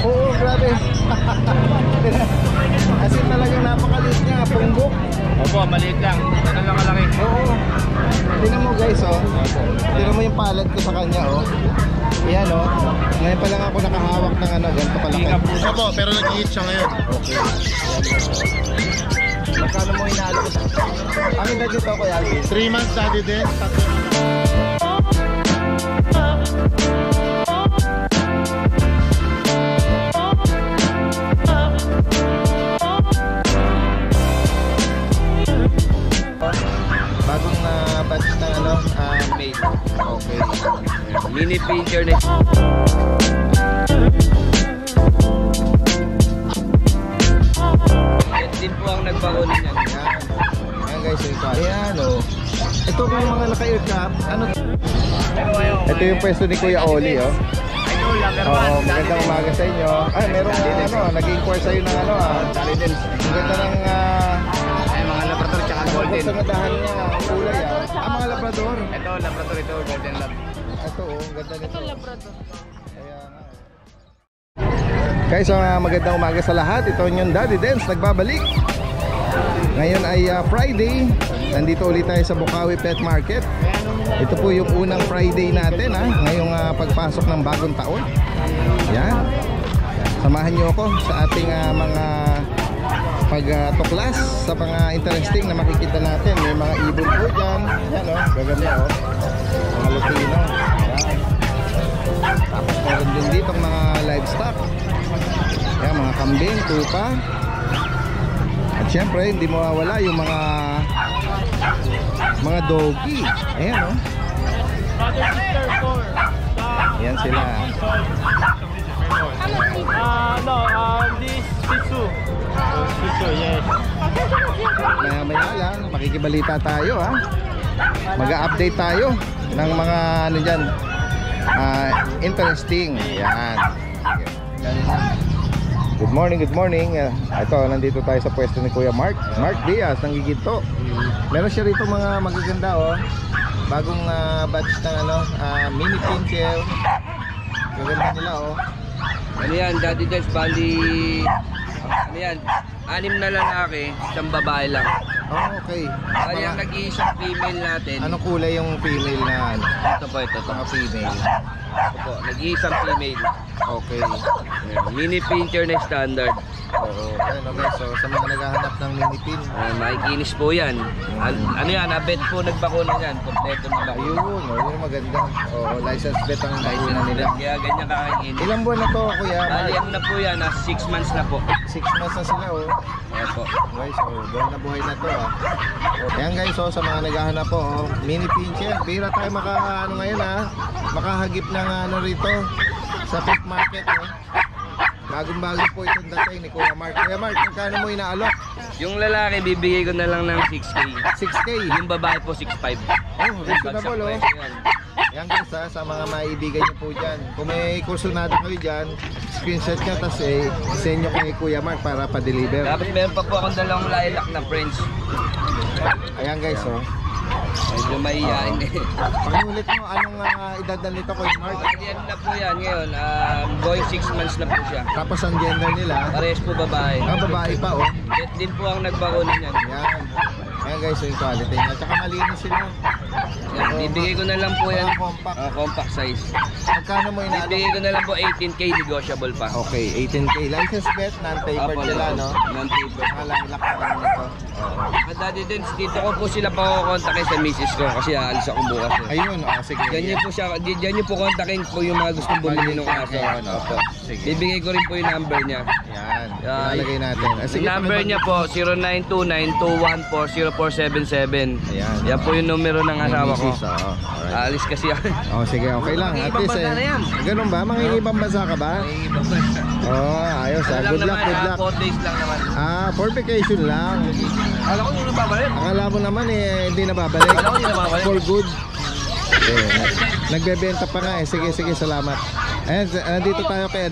Oo, grabe. As in talagang napakaliit niya, punggok. Opo, maliit lang. Ganun lang kalaki. Oo. Tingnan mo guys, oh. Tingnan mo yung palad ko sa kanya, oh. Ayan, oh. Ngayon pa lang ako nakahawak ng ano, ganito kalaki. Opo, pero nag-hit siya ngayon. Okay. Magkano mo inaalo ko? Ang edad nito, Kuya Alvin? 3 months daddy din. Bagong batch ng ano, Made. okay. Mini pincher na. Yan din po ang nagbakunin niyan. Ayan guys, ito. Ayan, oh. Ito yung mga naka-aircraft. Ano? Ito yung pwesto ni Kuya Oli, oh. Oo, magandang umaga sa inyo. Ay, meron ano, nag-inquire sa'yo ng ano, ang ganda ng Mga Labrador tsaka Golden. sa nadahan niya, ang kulay, mga Labrador. Ito, Labrador ito, Golden Lab. Ito, oh, ang ganda nito. Kaya nga. Guys, magandang umaga sa lahat. Ito yung Daddy Dens, nagbabalik. Ngayon ay Friday. Nandito ulit tayo sa Bukawi Pet Market. Ito po yung unang Friday natin, ngayong pagpasok ng bagong taon. Yan. Samahan nyo ako sa ating mga pagtuklas sa mga interesting na makikita natin. May mga ibon po dyan. Yan, oh, gaganda, oh. Mga Lutino. Yan. Tapos meron din dito mga livestock. Yan, mga kambing, tupa. At syempre hindi mawawala yung mga doggy. Ayan, oh. Ayan sila. This Shih Tzu, yes. Maya lang, makikibalita tayo, ha. Mag-update tayo ng mga ano dyan, interesting. Ayan. Good morning, good morning. Ito, nandito tayo sa pwesto ni Kuya Mark Diaz ng Giginto. Meron siya rito mga magaganda, oh. Bagong batch ng ano, mini pincher. Gaganda nila, oh. Ano yan, Daddy Des, bali... Ano yan, 6 na lalaki, 1 babae lang. Oh, okay. Bali ang nag-iisang female natin. Anong kulay yung female na ano? Ito po, ito. Mga female. Ito po, nag-iisang female. Okay. Mini pincher na standard. Oo. Ayun, okay. So, sa mga naghahanap ng mini pin. Makikinis po yan. Ano yan, abet po nagbakuna yan. Kompleto na bakuna. Ayun, oh, yun maganda. Oo, license bet ang bakuna nila. Kaya ganyan kakakinis. Ilang buwan na to, Kuya? Bali ano na po yan, 6 months na po. 6 months na sila, oh. Ayan po. Guys, oh, buhay na buhay na to, Ayan guys, oh, sa mga naghahanap po, oh, mini pincher. Bira tayo ano ngayon, makahagip ng ano rito sa pet market, oh. Bagong-bago po itong dating ni Kuya Mark. Kuya Mark, magkano mo inaalok? Yung lalaki, bibigay ko na lang ng 6K. 6K? Yung babae po, 6.5. Oh, reasonable, oh. Yan guys, sa mga maibigan nyo po dyan. Kung may kursunado kayo dyan, screenshot nyo, tapos send nyo kay Kuya Mark para pa-deliver. Tapos meron pa po akong dalawang lilac na French. Ayan guys, oh. Medyo mahihain eh. Pakiulit mo, anong edad na nito, Kuya Mark? Yan na po yan ngayon. Going 6 months na po siya. Tapos ang gender nila? Parehas po babae. Babae pa, oh. Jet din po ang nagbakunin yan. Yan. Ayan guys, yung quality niya. Tsaka malinis sila. Yan, bibigay ko na lang po yan. Compact. Compact size. Magkano mo inaalok? Bibigay ko na lang po 18K, negotiable pa. Okay, 18K. License bet, non-papered sila, no? Non-paper. Mga lilac na ano nito. Daddy Dens, dito ko po sila pakukontakin sa misis ko kasi aalis ako bukas. Ayun, sige. Ganyan po siya, diyan niyo po kontakin po yung mga gustong bumili ng aso. Opo. Bibigay ko rin po yung number niya. Yan, ilalagay natin. Yung number niya po, 0929-214-0477. Ayan. Yan po yung numero ng asawa ko. Aalis kasi ako. Oh, sige, okay lang. At Ibang least, bansa na yan. ganun ba? Mga ibang bansa ka ba? Ibang bansa. Oh, ayos, good luck, good luck. 4 days lang naman. For vacation lang. Alam ko yung nababalik. Akala mo naman hindi nababalik. Alam ko hindi nababalik. For good. Nagbebenta pa nga eh. Sige, salamat. Ayan, nandito tayo kay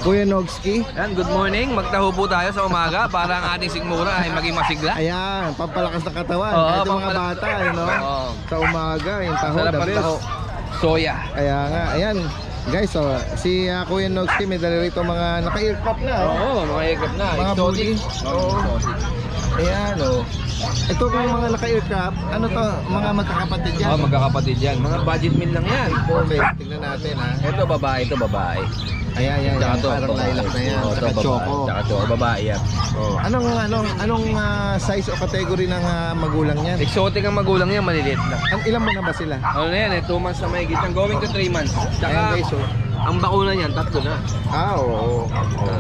Kuya Nogski. Yan, good morning. Magtaho po tayo sa umaga para ang ating sigmura ay maging masigla. Ayan, pampalakas ng katawan. Oo, Kahit yung mga bata, no? Oo. Sa umaga, yung taho, Sarap the ang best. taho. Soya. Kaya nga, ayan. Guys, so si Kuya Nogsky may dala rito mga naka-aircraft na. Oo, mga aircraft na. Mga bully. Oo. Ayan, oh. Ito kung mga naka-aircraft, ano to? Mga magkakapatid yan. Oo, magkakapatid yan. Mga budget meal lang yan. Okay, tingnan natin ha. Ito babae, ito babae. Ayan, yan. Tsaka to, Parang lilac na yan. Oo, Tsaka ito, choco. Tsaka choco, babae yan. Oh. Anong size o category ng magulang niyan? Exotic ang magulang yan, maliliit lang. Ilan mo na ba sila? Ano na yan, 2 months na may gitang. Going to 3 months. Tsaka, Ayan guys, oh. ang bakuna niyan, 3 na. Oo.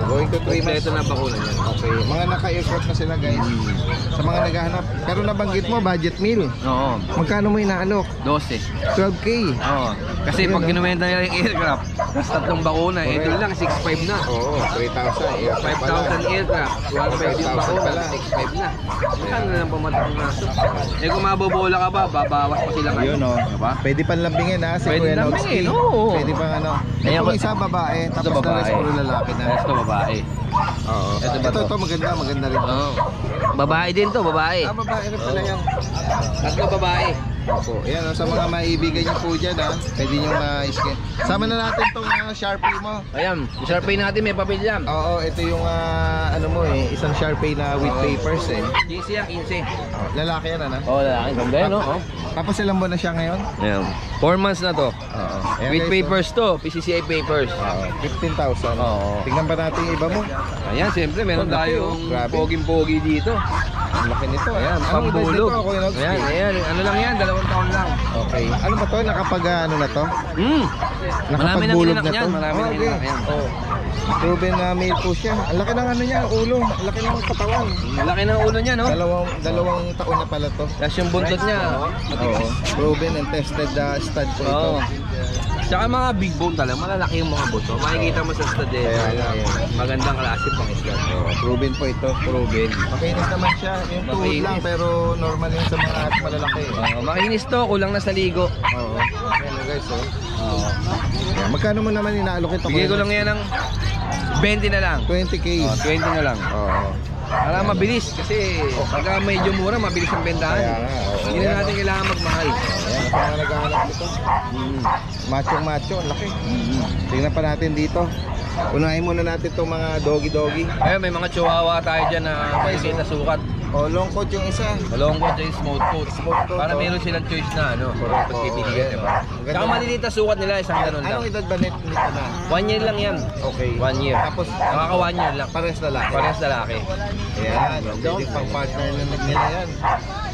Going to 3 months. Kompleto na bakuna niyan. Okay, mga naka-aircraft na sila guys. Sa mga naghahanap. Pero nabanggit mo, budget meal. Oo, Magkano mo inaalok? 12. 12K. Oo. Kasi Ayun, pag no? kinumenta nila yung aircraft, tapos 3 bakuna, Correct. ito lang, 6.5 na. Oo, 3,000. 5,000 aircraft, 1.5 yung bakuna, 6.5 na. Magkano na lang pamatang naso? Eh kung mabobola ka ba, babawas pa sila ngayon. Yun o. Diba? Pwede pang lambingin ha, si Pwede Kuya lambingin, Nogsky. oo. Pwede pang ano. Ayan, Itong isa babae, Ito tapos the rest babae. puro lalaki na. Ito babae. Oo. Ito ba to? Ito maganda rin. Oo. Babae din to, babae. Babae rin pala yan. 3 babae. Opo. Yan o, sa mga maibigan niyo po dyan ha. Pwede nyo ma-scan. Sama na natin itong Sharpie mo. Ayan, yung Sharpie natin may papel yan. Oo, ito yung ano mo isang Sharpie na with Oo. papers 15 yan, 15. Lalaki yan ano? Oo, lalaki. Ganda yan, no? Tapos ilang buwan na siya ngayon? Ayan. 4 months na to. Oo. Ayan, With guys, papers to, PCCI papers. Oo, 15,000. Oo. Tingnan pa natin yung iba mo. Ayan, siyempre meron Ang laki, tayong oh. Grabe. poging-pogi dito. Ang laki nito. Ayan, Anong edad pambulog. nito, Kuya Nogsky? Ayan, ano lang yan, 2 taon lang. Okay. Ano ba to? Nakapag ano na to? Marami nang Nakapagbulog inanak yan, marami nang inanak yan. Oh. Proven na male po siya. Ang laki ng ano niya, ulo. Ang laki ng katawan. Laki ng ulo niya, no? Dalawang taon na pala to. Tapos yung buntot niya, Oo. Proven and tested stud po ito. Oo. Tsaka mga big bone talaga, malalaki yung mga buto. Makikita mo sa stud eh. Kaya nga, Magandang klase pang isda. Proven po ito. Proven. Makinis naman siya. Yung tuhod Makinis. lang pero normal yun sa mga malalaki. Makinis to, kulang na sa ligo. Oo. Ayan guys, oh. Ayan, magkano mo naman inaalok ito? Bigay ko lang yan ng 20 na lang. 20K. 20 na lang. Oo. Para mabilis kasi pagka medyo mura, mabilis ang bentahan. Kaya nga, oo. Hindi na natin kailangan magmahal. Ayan, sa mga naghahanap nito. Macho, ang laki. Tingnan pa natin dito. Unahin muna natin itong mga doggy. Ayun, may mga chihuahua tayo dyan na maliliit na sukat. O, long coat yung isa. Malong coat yung smooth coat. Smooth coat, Para oh. meron silang choice na ano. Correct, Tapos oo, pipiliin, ayan, diba? oh. Maganda. Tsaka maliliit na sukat nila, isang ganun lang. Anong edad ba nito na? 1 year lang yan. Okay. 1 year. Tapos, Nakaka 1 year lang. pares na lang. Parehas lalaki. Ayan, pwede pang partner na nila yan.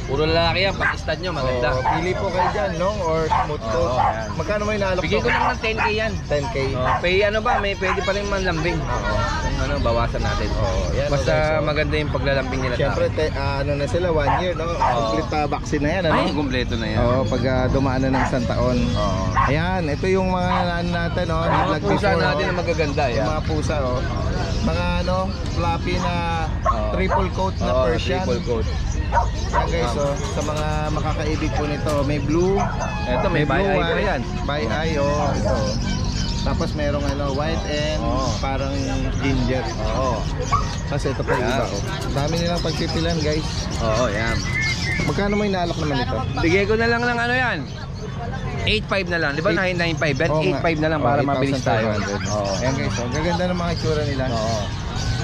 Puro lalaki yan, pag-stud nyo, maganda. O, pili po kayo dyan, long or smooth coat. Oo, ayan. Magkano mo inaalok Bigay ko lang ng 10k yan. 10K. Pay ano ba, may pwede pa rin manlambing. Kung ano, bawasan natin. yan, Basta okay, so, maganda yung paglalambing nila Siyempre, sa akin. ano na sila, 1 year, no? Complete vaccine na yan, ano? Ay, kumpleto na yan. Oo, pag dumaan na ng isang taon. Oo. Ayan, ito yung mga ano natin, no? Mga Nag-vlog pusa before, natin no? na magaganda Yung yan. mga pusa, oh. Mga ano, fluffy na Oo. triple coat na Oo, Persian. triple coat. Yan guys, oh, sa mga makakaibig po nito, may blue, Eto, may blue by-eye pa white, yan. by eye, oh, ito. Tapos merong ano, white and Oo. parang ginger. Oo. Kasi ito pa yung Yan. iba, oh. Dami nilang pagpipilan, guys. Oo, yan. Magkano mo inaalok naman ito? Bigay ko na lang ng ano yan. 8.5 na lang. Di ba 995? Yan, Oo nga. 8.5 na lang para Oo, mabilis tayo. 8,500. Oo. Ayan guys, oh, gaganda ng mga itsura nila. Oo.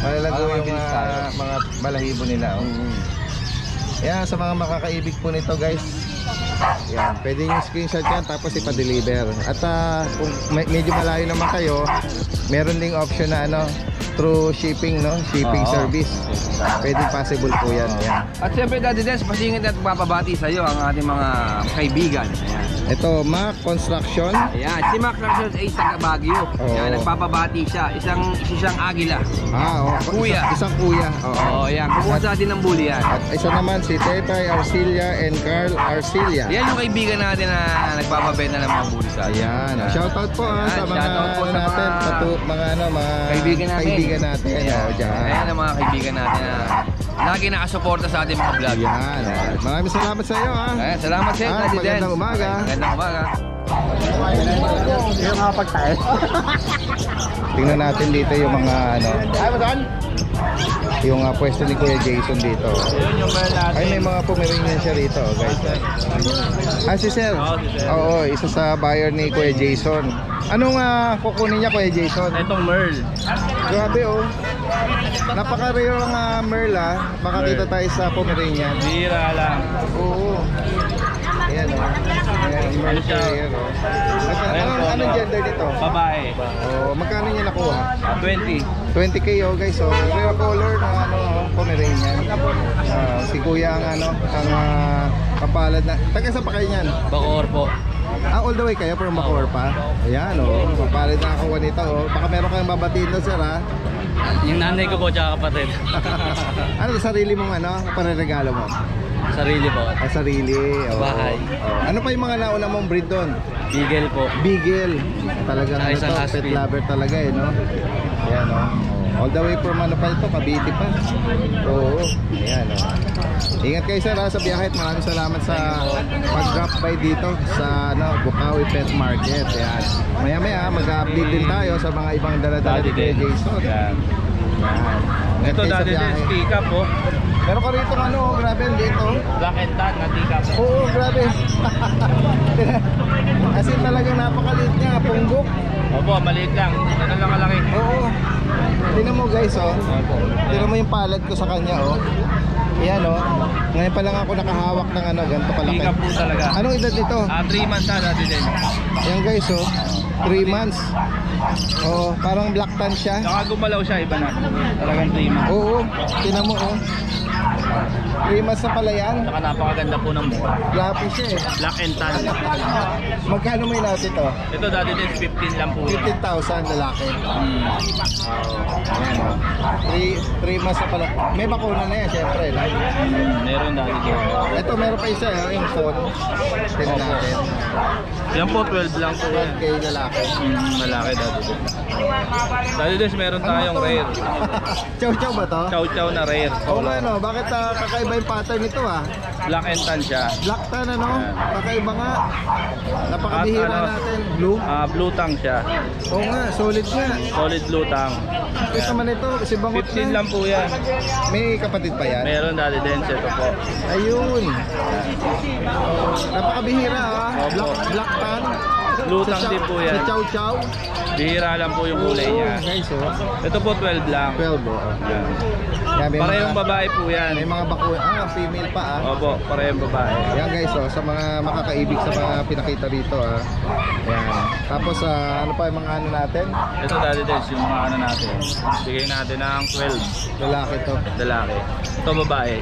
Malalago Para yung mabilis tayo. mga balahibo nila. Oh. Yan, sa mga makakaibig po nito guys. Yan, pwede nyo screenshot yan tapos ipa-deliver. At kung medyo malayo naman kayo, meron ding option na ano, through shipping, no? Shipping Oo. service. Pwede possible po yan. Yan. At siyempre, Daddy Des, pasingit at papabati sa iyo ang ating mga kaibigan. Ayan. Ito, Mac Construction. Ayan, si Mac Rangers ay taga Baguio. Oo. Ayan, nagpapabati siya. Isang agila. Kuya. Isang kuya. Oo. Oo, ayan. Kumuha sa atin ng bully yan. At isa naman si Tetay Arcilia and Carl Arcilia. Yan yung kaibigan natin na nagpapabenta ng mga bully sa atin. Ayan. Shoutout po Ayan, sa mga shoutout po ano sa natin, mga ano, mga kaibigan natin. natin. Ayan, Oh, dyan. ayan ang mga kaibigan natin na lagi nakasuporta sa ating mga vlog. Ayan. Maraming salamat sa iyo, ha. Ayan, salamat sa iyo, Daddy Des. Magandang umaga. Magandang umaga. Tingnan natin dito yung mga ano. yung pwesto ni Kuya Jason dito. Yun yung Merl natin. Ay, may mga Pomeranian siya rito, guys. Si Sir? Oo, si Sir. Oo, isa sa buyer ni Kuya Jason. Anong kukunin niya, Kuya Jason? Itong Merl. Grabe, oh. Napaka-rare ng Merl, makakita tayo sa Pomeranian. Bira lang. Oo. Ayan, oh. Ayan, Merl siya? rare, oh. Anong gender nito? Babae. Oh, magkano niya nakuha? 20. 20k, oh, guys. Oh, rare color na Pomeranian. Si Kuya ang kapalad na. Taga sa pa kayo niyan? Bacoor po. All the way kayo from Bacoor pa? Ayan, oh. Kapalad na ako nito, oh. Baka meron kayong babatiin doon, sir, ha? Yung nanay ko po tsaka kapatid. Ano, sarili mong panaregalo mo? Sarili po. Sarili. Oh. Bahay. Oh. Ano pa yung mga nauna mong breed doon? Beagle po. Beagle. Talagang Saka isang pet husky. lover talaga, no? Ayan, oh. All the way from pa ito, Cavite pa. Oo. Ayan, oh. Ingat kayo, sir, sa biyahe. Maraming salamat sa pag-drop by dito sa Bukawi Pet Market. Ayan. Maya-maya, mag-update din tayo sa mga ibang dala-dala ni Kuya Jason. Yan. Ayan. Ingat Ito kayo sa dati din biyahe. Tika po. Pero ko rito grabe dito. Black and tan na Tika po. Oo, grabe. Kasi talagang napakaliit niya, punggok. Opo, maliit lang. Ganun lang kalaki. Oo. Tingnan mo, guys, oh. Opo. Tingnan mo yung palad ko sa kanya, oh. Ayan, oh. Ngayon pa lang ako nakahawak ng ganito kalaki. Tika po talaga. Anong edad nito? 3 months na dati din. Ayan, guys, oh. 3 months. Oh, parang black tan siya. Saka gumalaw siya, iba na. Talagang 3 months. Oo, tingnan mo, oh. 3 months na pala yan. Saka napakaganda po ng mukha. Grabe siya, eh. Black and tan. Magkano mo inat ito? Ito dati din 15 lang po. 15,000 lalaki. Ayan, oh. 3 months na pala. May bakuna na yan, syempre. No? Meron dati din. Ito, meron pa isa, yung phone. Tingnan natin. Yan po, 12 lang po yan. 12k lalaki. Malaki dati din. Dati din meron tayong rare. Chow-chow ba to? Chow chow na rare. Oo nga, no? Bakit kakaiba yung pattern nito, Black and tan siya. Black tan, ano? Kakaiba nga. At Napakabihira ano, natin. Blue? Blue tang siya. Oo nga, solid nga. Solid blue tang. Ito naman ito, kasi bangot 15 na. lang po yan. May kapatid pa yan? Meron dati din. Ito po. Ayun. Napakabihira, ha? Opo. Black tan. Blue tang din po yan. Sa chow-chow. Bihira lang po yung kulay niya. Guys, oh. Ito po 12 lang. 12, oh. Yan. Yan, may Parehong mga- babae po yan. May mga female pa, ah. Opo, parehong babae. Yan, guys, oh, sa mga makakaibig sa mga pinakita rito, ah. Yan. Tapos, ano pa yung mga ano natin? Ito dati din yung mga ano natin. Bigay natin ng 12. Lalaki to. Lalaki. Ito babae.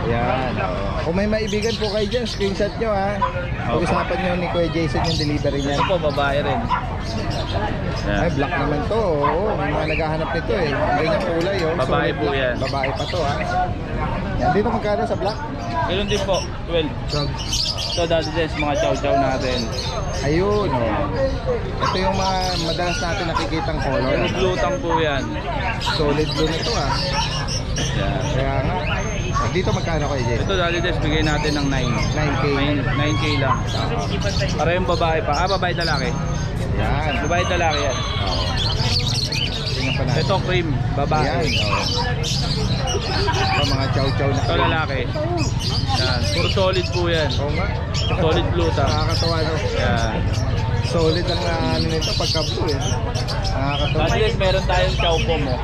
Yan. Oh. Kung may maibigan po kayo dyan, screenshot nyo, ha. Pag-usapan nyo ni Kuya Jason yung delivery niya. Ito po babae rin. Ay, Yan. black naman to. Oo, may mga naghahanap nito, eh. Ganyan kulay, oh. Babae Solid po black. yan. Babae pa to, ha. Yan, dito magkano sa black? Ganun din po, 12. Ito dati din mga chow chow natin. Ayun, oh. Ito yung mga madalas natin nakikitang color. Pero blue tang po yan. Solid blue nito, ah. Yan. Kaya nga. Dito magkano kayo, Jay? Ito dati din bigay natin ng 9. 9K. 9K lang. Parehong babae pa. Babae lalaki. Yan. Babae lalaki yan. Tingnan pa natin. Ito cream, babae. Yan. Oh. Mga chow-chow na. Ito lalaki. Yan. Puro solid po yan. Oo nga. Solid blue tang. Nakakatawa, no? Yan. Solid ang ano nito pagka-blue, eh. Nakakatawa. Dati din meron tayong chow po mo.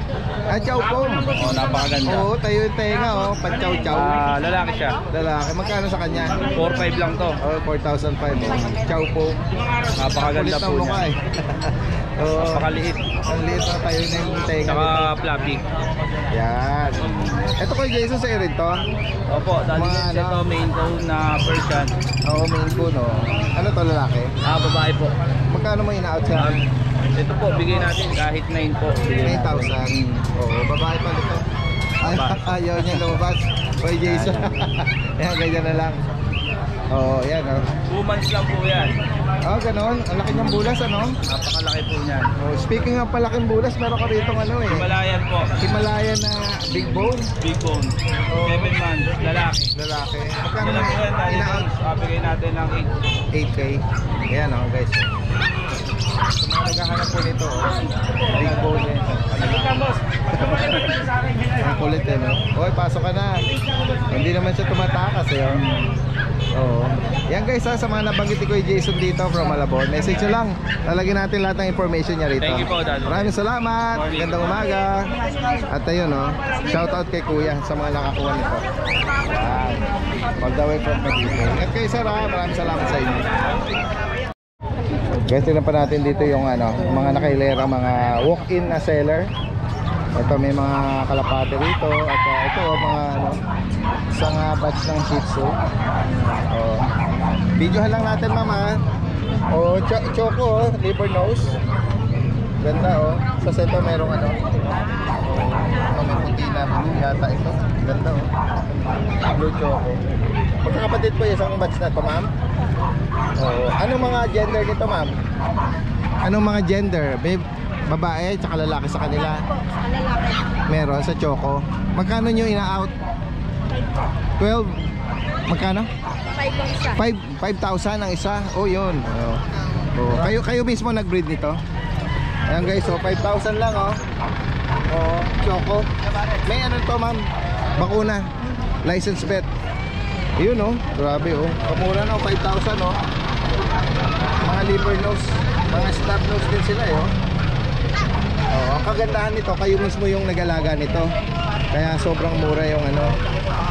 Chow pom. Oh, napakaganda. Oo, tayo yung tenga, oh. Pan-chow-chow. Lalaki siya. Lalaki. Magkano sa kanya? 4-5 lang to. Oh, 4,500. Chow pom. Napakaganda Kulit po ng mukha, niya. eh. Oo. Napakaliit. Ang liit na tayo na yung tenga. Saka fluffy. Yan. Ito kay Jason sa rin to. Opo, dati Mga din ito ano? main cone na Persian. Oo, main ko, no. Ano to, lalaki? Babae po. Magkano mo ina-out sa Ito po, bigay natin kahit 9 po. 9,000? Oo, babae pa dito. Ay, ayaw niya lumabas. Boy Jason. Yan, ganyan na lang. Oo, yan, oh. 2 months lang po yan. Oh, ganon. Ang laki ng bulas, ano? Napakalaki po niyan. Oh, speaking of palaking bulas, meron ka rito ano, eh. Himalayan po. Himalayan na big bone. Big bone. 7 months. Lalaki. Lalaki. Magkano Ito lang po yan. Dali ina-out? bigay natin ng 8K. Ayan, oh, guys. Sa mga naghahanap po nito, oh. Big bone yan. kulit eh, no? Hoy, pasok ka na. Hindi naman siya tumatakas eh, oh. Oo. Yan guys ha, sa mga nabanggit ko yung Jason dito from Malabon. Message nyo lang. Lalagyan natin lahat ng information niya rito. Thank you po, Dad. Maraming salamat. Gandang umaga. At ayun oh, shout out kay Kuya sa mga nakakuha nito. Yan. All the way from Cavite. At kay Sir ha, maraming salamat sa inyo. Guys, tignan pa natin dito yung ano, mga nakailera, mga walk-in na seller. Ito may mga kalapate rito. At ito mga ano, isang batch ng Shih Tzu. Videohan lang natin mama. Choco, liver nose. Ganda oh. Sa seto merong ano. May puti na yata ito. Ganda oh. Blue choco. Magkakapatid po isang batch na to ma'am. Anong mga gender nito ma'am? Anong mga gender? Babae tsaka lalaki sa kanila? Lalaki. Meron sa choco. Magkano nyo ina-out? 12. Magkano? 5,000 ang isa. Oh, yun. Kayo mismo nag-breed nito? Ayan guys, so 5,000 lang oh. Choco. May ano to ma'am? Bakuna. License vet. Yun oh, grabe oh. Kamura na oh, 5,000 oh. Mga liver nose, mga snub nose din sila eh oh. Ang kagandahan nito, kayo mismo yung nag-alaga nito. Kaya sobrang mura yung ano.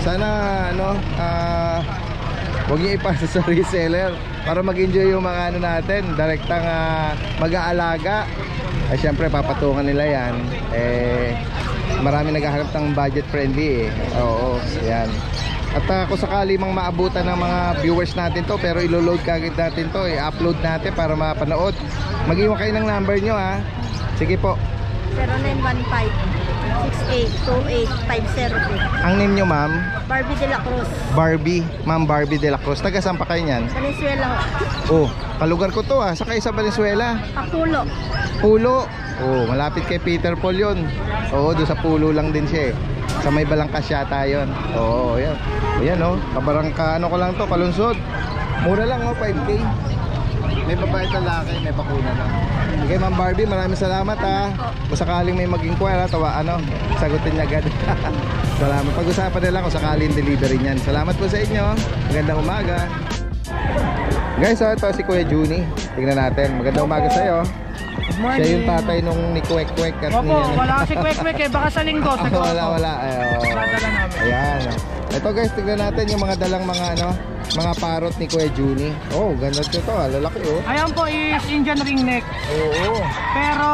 Sana ano, huwag niyo ipasa sa reseller para mag-enjoy yung mga ano natin, direktang mag-aalaga. Ay syempre papatungan nila yan. Marami naghahanap ng budget friendly eh. Oo, yan. At kung sakali mang maabutan ng mga viewers natin to, pero ilo-load kagad natin to, i-upload natin para mapanood. Mag-iwan kayo ng number nyo ha. Sige po. 0915-6828-502. Ang name nyo ma'am? Barbie de la Cruz. Barbie, ma'am Barbie de la Cruz. Taga saan pa kayo nyan? Valenzuela ho. Oh, kalugar ko to ah. Sa kayo sa Valenzuela? Papulo. Pulo. Oh, malapit kay Peter Paul yun. Oo, doon sa Pulo lang din siya eh. Sa may Balangkas yata yun. Oo, yan. O yan oh, kabarangka ano ko lang to, kalunsod. Mura lang oh, 5K. May babae at lalaki, may bakuna lang. Okay ma'am Barbie, maraming salamat ha. Kung sakaling may mag-inquire sagutin niya agad. Salamat. Pag-usapan nila kung sakaling delivery niyan. Salamat po sa inyo. Magandang umaga. Guys, ito si Kuya Juni. Tingnan natin. Magandang umaga sa iyo. Siya yung tatay nung ni Kwek-Kwek. Opo, wala si Kwek-Kwek eh. Baka sa linggo. Wala. Dadala namin. Ayan. Ito guys, tignan natin yung mga dalang mga parrot ni Kuya Juni. Oh, ganda ito. Lalaki oh. Ayan po is Indian ringneck. Oo. Pero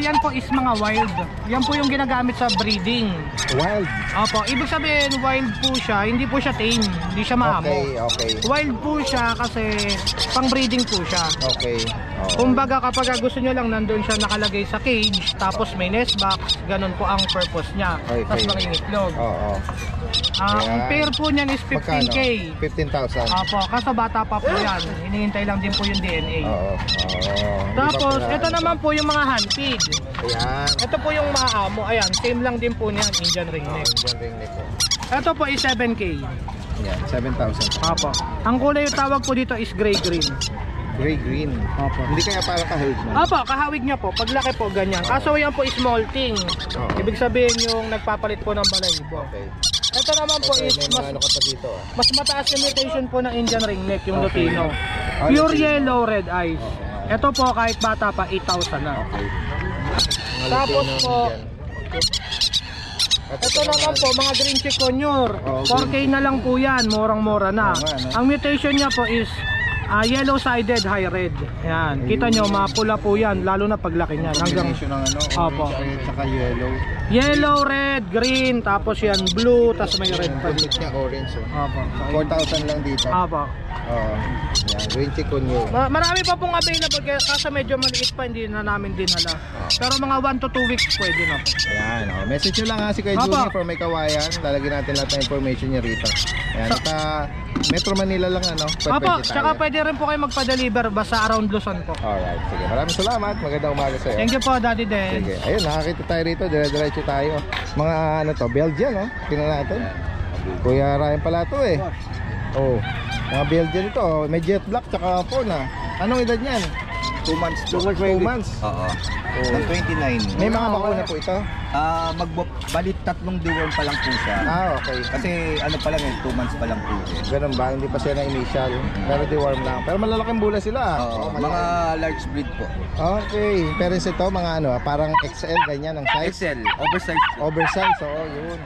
yan po is mga wild. Yan po yung ginagamit sa breeding. Wild. Opo, ibig sabihin wild po siya. Hindi po siya tame. Hindi siya maamo. Okay. Wild po siya kasi pang breeding po siya. Okay. Kumbaga kapag gusto nyo lang nandun siya nakalagay sa cage, tapos may nest box, ganun po ang purpose niya. Okay. Tapos mangingitlog. Oo. Ang pair po niyan is 15K. 15,000. Opo, kaso bata pa po yan. Hinihintay lang din po yung DNA. Oo. Tapos, ito naman po yung mga handpid. Ayan. Ito po yung mga amo. Ayan, same lang din po niyan, Indian ringneck. Indian ringneck ko. Ito po is 7K. Ayan, 7,000. Opo. Ang kulay yung tawag po dito is gray-green. Gray-green. Opo. Hindi kaya para kahawig mo? Opo, kahawig niya po. Paglaki po, ganyan. Kaso yan po is molting. Ibig sabihin yung nagpapalit po ng balahibo. Okay. Ito naman po is may mga ano ka pa dito ah. mas mataas yung mutation po ng Indian ringneck, yung Okay. Lutino. Ah, Pure Lutino. yellow, red eyes. Ito po kahit bata pa, 8,000 na. Okay. Mga Tapos Lutino, po, Indian. ito naman po, mga green chick conure. Oh, 4K na lang po yan, murang-mura na. Oo nga, no? Ang mutation niya po is yellow-sided high red. Yan, kita nyo, mapula po yan, lalo na paglaki niyan. Hanggang combination ng ano, Opo. orange at saka yellow. yellow, red, green, tapos yan blue, tapos may red pa Yung dito. niya orange oh. Opo. 4,000 lang dito. Opo. Oo. Yan, green chicken yun. Marami pa pong available kaya kasi medyo maliit pa, hindi na namin dinala. Pero mga 1 to 2 weeks pwede na po. Ayan, oh. Message nyo lang ha si Kuya Opo. Junior from May Kawayan. Lalagyan natin lahat ng information niya rito. Ayan, at Metro Manila lang ano. Opo, tsaka pwede rin po kayo magpa-deliver basta around Luzon po. Alright, sige. Maraming salamat. Magandang umaga sa'yo. Thank you po, Daddy Den. Sige. Ayun, nakakita tayo rito. Dire-diretso tayo. Mga ano to, Belgian oh. Tingnan natin. Kuya Ryan pala to eh. Oh, mga Belgian ito. May jet black tsaka fawn ah. Anong edad niyan? 2 months. 2 months. Oo. Ng 29. May mga bakuna po ito? Balit 3 deworm pa lang po siya. Okay. Kasi ano pa lang 2 months pa lang po siya. Ganun ba? Hindi pa siya na initial. Pero deworm lang. Pero malalaking bula sila. Mga large breed po. Okay. Pero ito mga ano, parang XL ganyan ang size. XL, oversized po. Oversize, oo, yun.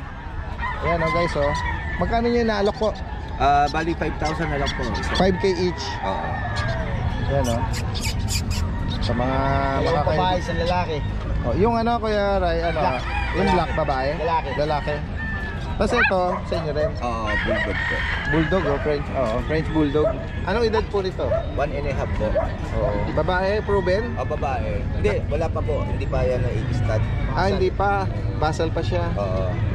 Ayan guys, magkano nyo naalok po? Bali 5,000 na lang po. 5K each. Oo. Ayan sa mga babae sa lalaki. yung ano Kuya Ray, yung black babae? Lalaki. Tapos ito, sa inyo rin? Bulldog po. Bulldog, French Bulldog. Anong edad po nito? 1.5 po. Babae, proven? Babae. Hindi, wala pa po. Hindi pa yan na-i-stud. Hindi pa. Basal pa siya.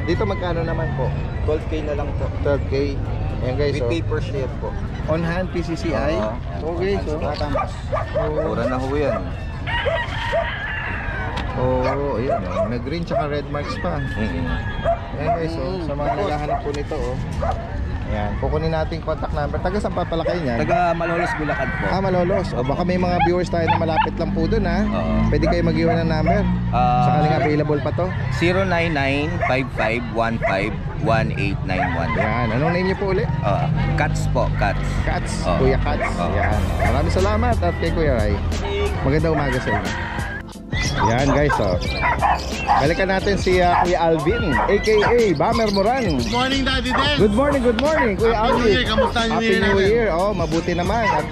Dito magkano naman po? 12K na lang po. 12K. Ayan guys, With paper share po. On hand PCCI. Okay, Mura na ho yan. Ayan may green tsaka red marks pa. Ayan guys, sa mga naghahanap po nito, ayan, kukunin natin contact number. Taga saan pa pala kayo niyan? Taga Malolos, Bulacan po. Malolos. Baka may mga viewers tayo na malapit lang po dun, ha? Pwede kayo mag-iwan ng number. Sakaling available pa to. 099-5515-1891. Ayan, anong name niyo po ulit? Cats po, Cats. Cats, Kuya Cats. Ayan. Maraming salamat at kay Kuya Ray. Magandang umaga sa inyo. Yan guys, balikan natin si Kuya Alvin, aka Bamer Moran. Good morning, Daddy Den. Good morning, Kuya Alvin. Happy New Year, kamusta ang New Year Happy New natin? Year, mabuti naman. At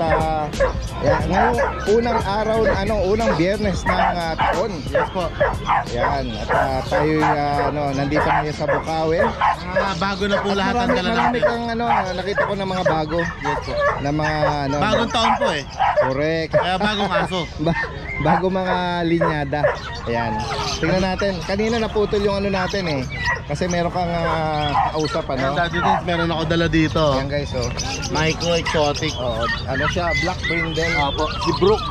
ngayong unang araw, unang biyernes ng taon. Yes po. Yan, at tayo nandito ngayon sa Bukawi. Bago na po At lahat ang dala marami natin. kang nakita ko ng mga bago. Yes po. Na mga Bagong taon po eh. correct. Kaya bagong aso. Bago mga linyada. Ayan. Tingnan natin. Kanina naputol yung ano natin Kasi meron kang kausap Ayan, Daddy Den, meron ako dala dito. Ayan guys, Micro Exotic. ano siya, black brindle. Opo, si Brooke.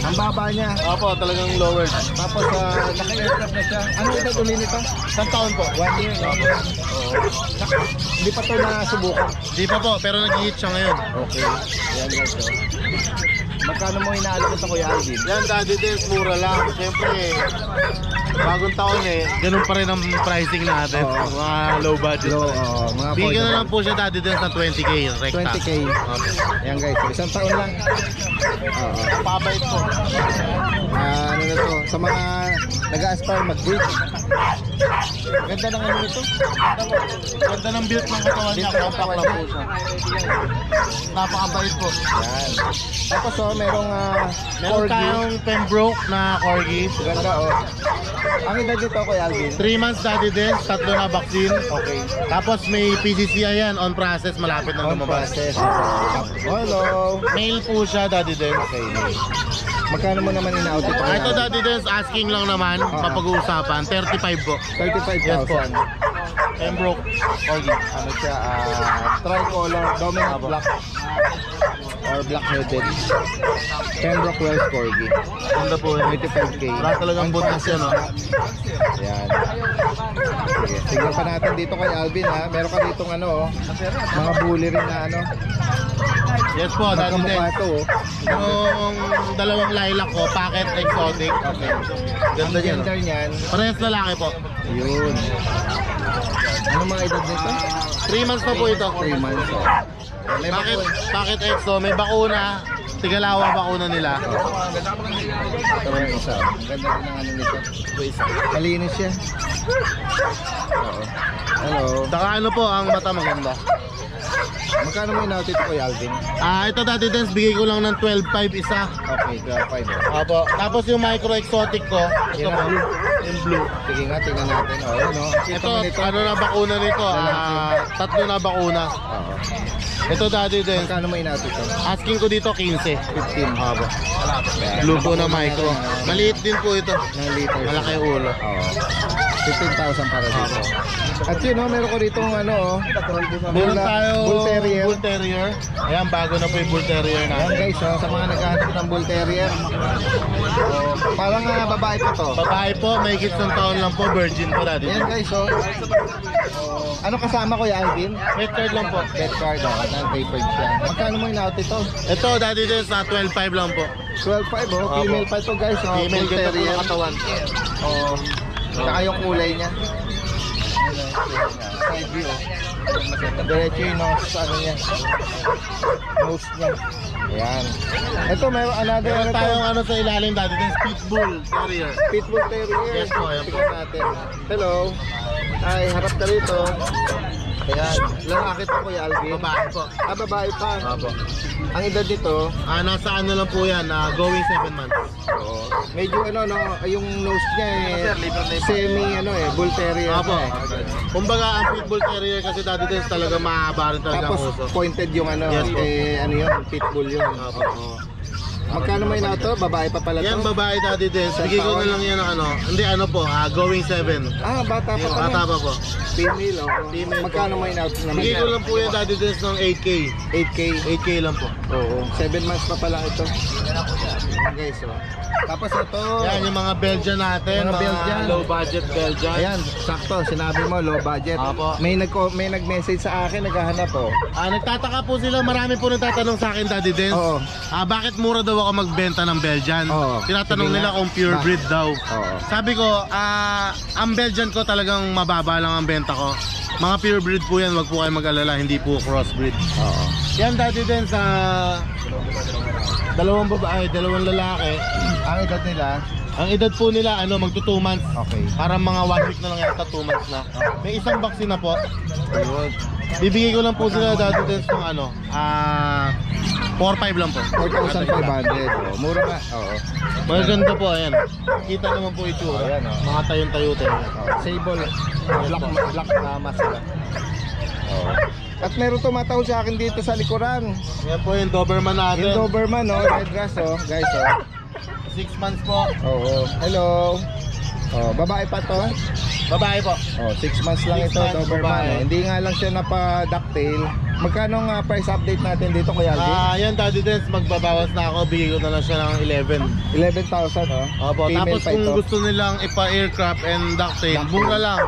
Ang baba niya. Opo, talagang lowered. Tapos naka-aircraft na siya. Ano ito ulit nito? Isang taon po. 1 year, no? Hindi pa ito nasubukan. Di pa po, pero nag-hit siya ngayon. Okay. Ayan guys, magkano mo inaalok ito, Kuya Alvin? Yan, Daddy Den, mura lang. Siyempre, bagong taon ganun pa rin ang pricing natin. Mga low budget. Mga Bigyan na lang po siya, Daddy Den, sa 20K. Rekta. 20K. Ayan guys, isang taon lang. Pabait po. Ano na to, sa mga nag-aspire mag-breed. Ganda ng ano nito. Ganda ng build ng katawan niya. Compact lang po siya. Napakabait po. Yan. Tapos merong Meron corgi. tayong Pembroke na corgi. Ganda Ang edad nito, Kuya Alvin? 3 months, Daddy Den, 3 na vaccine. Okay. Tapos may PCCI yan, on process, malapit na On lumabas. process. Hello. Male po siya, Daddy Den. Okay. Magkano mo naman in-out ito? Ito, Daddy Den, asking lang naman, mapag-uusapan, 35 po. 35,000. Yes po. Pembroke corgi. Ano siya, tricolor, dominant black or black-headed Pembroke Welsh Corgi. Ganda po yun. 25K. Wala talagang buntas yan, no? Yan. Sige, tignan pa natin dito kay Alvin, ha. Meron ka ditong mga bully rin na Yes po, Daddy Den. magkamukha ito, Yung dalawang lilac ko, packet exotic. Okay. Ganda Ang niya, no? gender niyan, Parehas lalaki po. yun. Ano mga edad nito? 3 months na po ito. 3 months, May Packet exo, may bakuna. Tigalawa bakuna nila. Ito rin isa. Ganda rin ang nito. Malinis siya. Oo. Hello. Saka ano po, ang mata maganda. Magkano mo in-out ito, Kuya Alvin? Ito, Daddy Dens, bigay ko lang ng 12.5 isa. Okay, 12.5. Opo. Tapos yung micro exotic ko, ito Yan po, ang blue. yung blue. Sige nga, tingnan natin. Ito, ano na bakuna nito? 3 na bakuna. Oo. Ito, Daddy Dens, Magkano mo in-out ito? asking ko dito 15. 15. Opo. Blue po na micro. Maliit din po ito. Ng liters. Malaki yung ulo. Oo. 15,000 para dito. At yun, meron ko dito Meron tayo Bull Terrier. Bull Terrier. Ayan, bago na po yung Bull Terrier Ayan natin. guys, oh, sa mga naghahanap ng Bull Terrier. Oh, parang babae pa to. Babae po, may isang taon lang po, virgin po dati. Ayan guys, oh. Ano kasama ko yung Alvin? Red card lang po. Bed card, oh. Non-papered siya. Magkano mo in-out ito? Ito, dati din sa 12.5 lang po. 12.5, oh. Female pa ito guys, oh. Female, Bull ganda po Terrier. ang katawan. Oh. Saka yung kulay niya. Side view, oh. Diretso yung nose, ano niya. Nose niya. Ayan. Ito, mayroon another Meron ano to. tayong ano sa ilalim dati din, Pitbull Terrier. Pitbull Terrier. Yes po, ayan po. Tingnan natin. Hello. Ay, harap ka rito. Ayan. Lalaki to, Kuya Alvin. Babae po. Babae pa. Opo. Ang edad nito, Nasa ano lang po yan, going 7 months. medyo ano, no, yung nose niya semi, Bull Terrier. Opo. Eh. Kumbaga, ang Pitbull Terrier kasi dati din talaga mahaba rin talaga Tapos ang uso. pointed yung ano, Yes po. ano yun, pitbull yun. Opo. Magkano may na to? Babae pa pala to? Yan, babae dati din. Bigay ko na lang yan ng ano. Hindi, ano po, going 7. Bata pa Yung pala. ata pa po. Female, oh. Female po. Magkano may na naman? Bigay ko lang po yan dati din ng 8K. 8K. 8K lang po. Oo. 7 months pa pala ito. Ayan guys, oh. Tapos ito. Yan, yung mga Belgian natin. Mga Belgian. Low budget Belgian. Ayan, sakto. Sinabi mo, low budget. Apo. May nag-message sa akin, naghahanap, oh. Nagtataka po sila, marami po nagtatanong sa akin, Daddy Dance. Oo. Bakit mura daw ako magbenta ng Belgian? Oo. Tinatanong Sige nila nga. kung pure breed daw. Oo. Sabi ko, ang Belgian ko talagang mababa lang ang benta ko. Mga pure breed po yan, wag po kayo mag-alala, hindi po crossbreed. Oo. Yan, Daddy Dance, dalawang babae, dalawang lalaki. Ang edad nila, Ang edad po nila, magto 2 months. okay. Parang mga 1 week na lang yata, 2 months na. May isang vaccine na po. Ayun. Bibigay ko lang po sila dati din ng 4-5 lang po. 4,500. Oh. Mura nga. Oo. Maganda po, ayan. Kita naman po itsura. Ayan, oh. Mga tayong-tayo tayo. Sable. Black na mas sila. Oo. At meron tumataw sa akin dito sa likuran. Yan po yung Doberman natin. Yung Doberman, oh. Red grass, oh. Guys, oh. 6 months po. Oo. Hello. Oh, babae pa to? Babae po. Oh, 6 months lang 6 ito, months, Doberman. babae. Oh. Hindi nga lang siya napa-ducktail. Magkano nga price update natin dito, Kuya Alvin? Yan, Daddy Dance, magbabawas na ako. Bigay ko na lang siya ng 11. 11,000, oh. Opo, Female tapos pa kung ito. gusto nilang ipa-aircraft and ducktail, Ducktail. mura lang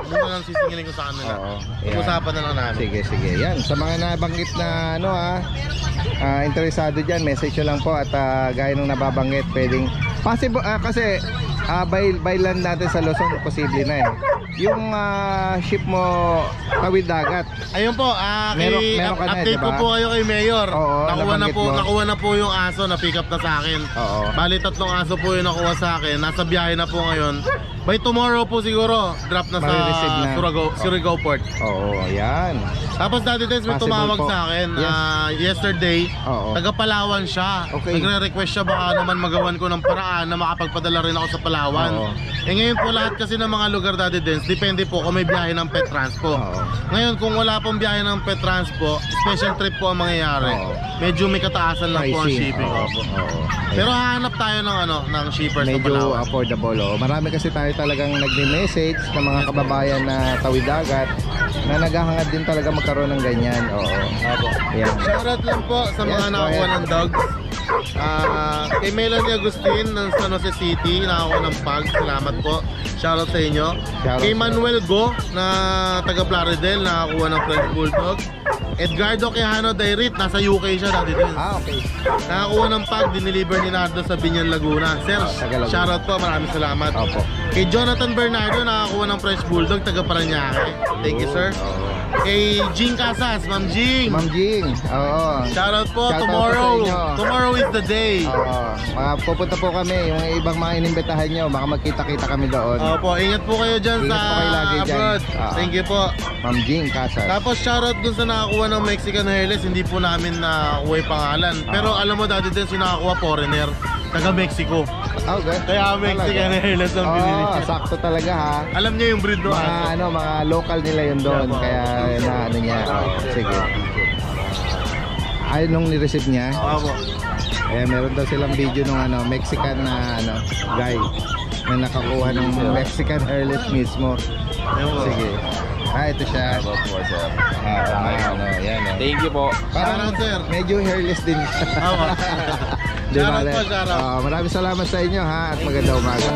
sisingilin ko sa kanila. Oo. Pag-usapan na lang namin. Sige, sige. Yan, sa mga nabanggit na interesado dyan, message nyo lang po at gaya nung nababanggit, pwedeng possible, kasi by land natin sa Luzon, posible na eh. Yung ship mo tawid dagat. Ayun po, Meron ka na, update ko diba? po kayo kay Mayor. Oo, nabanggit mo. Nakuha na po yung aso na pick up na sa akin. Oo. Bali 3 aso po yung nakuha sa akin. Nasa biyahe na po ngayon. By tomorrow po siguro, drop na sa Marireceive na. Surigao Port. Oo, yan. Tapos dati Tess, may Possible tumawag po. sa akin Yes. yesterday. Oo. Taga Palawan siya. Okay. Nagre-request siya baka naman magawan ko ng paraan na makapagpadala rin ako sa Palawan. Oo. Ngayon po lahat kasi ng mga lugar dati Dance, depende po kung may biyahe ng pet transpo. Oo. Ngayon kung wala pong biyahe ng pet transpo, special trip po ang mangyayari. Oo. Medyo may kataasan lang po ang Pricing. shipping. Oo. Opo. Oo. Pero hahanap tayo ng shippers sa Medyo Palawan. affordable, oh. Marami kasi tayo talagang nagme-message ng mga kababayan na tawid dagat na naghahangad din talaga magkaroon ng ganyan. Oo. Opo. Yan. Shoutout lang po sa mga Yes, go nakakuha ahead. ng dogs. Kay Melanie Agustin ng San Jose City, nakakuha ng pug. Salamat po. Shoutout sa inyo. Shoutout Kay sa- Manuel Go na taga Plaridel, nakakuha ng French Bulldog. Edgardo Quijano Dairit, nasa UK siya dati din. Okay. Nakakuha ng pug, dineliver ni Nardo sa Binyan, Laguna. Sir, taga Laguna. shoutout po, maraming salamat. Opo. Kay Jonathan Bernardo, nakakuha ng French Bulldog, taga Paranaque. Thank you, sir. Oo. Kay Jing Casas, Ma'am Jing. Ma'am Jing. Oo. Shoutout po, Shoutout tomorrow. po sa inyo. Tomorrow is the day. Oo. Pupunta po kami, yung ibang mga inimbitahan nyo, baka magkita-kita kami doon. Opo, ingat po kayo dyan Ingat sa po kayo lagi dyan. abroad. Thank you po. Ma'am Jing Casas. Tapos shoutout dun sa nakakuha ng Mexican Hairless, hindi po namin nakuha yung pangalan. Pero alam mo dati din si nakakuha foreigner, taga Mexico. Okay. Kaya Mexican Hairless ang binili Oo, niya. sakto talaga ha. Alam niya yung breed no? Mga local nila yun doon, Yeah, po. kaya na ano niya. Oo, sige. Ay, nung ni-receive niya, Opo. meron daw silang video nung Mexican na guy na nakakuha ng Mexican hairless mismo. Ayun po. Sige. Ito siya. Yan Thank you po. Parang Shoutout, sir. medyo hairless din. Tama. Di ba, Shoutout Le? po, shoutout. Maraming salamat sa inyo ha at magandang umaga.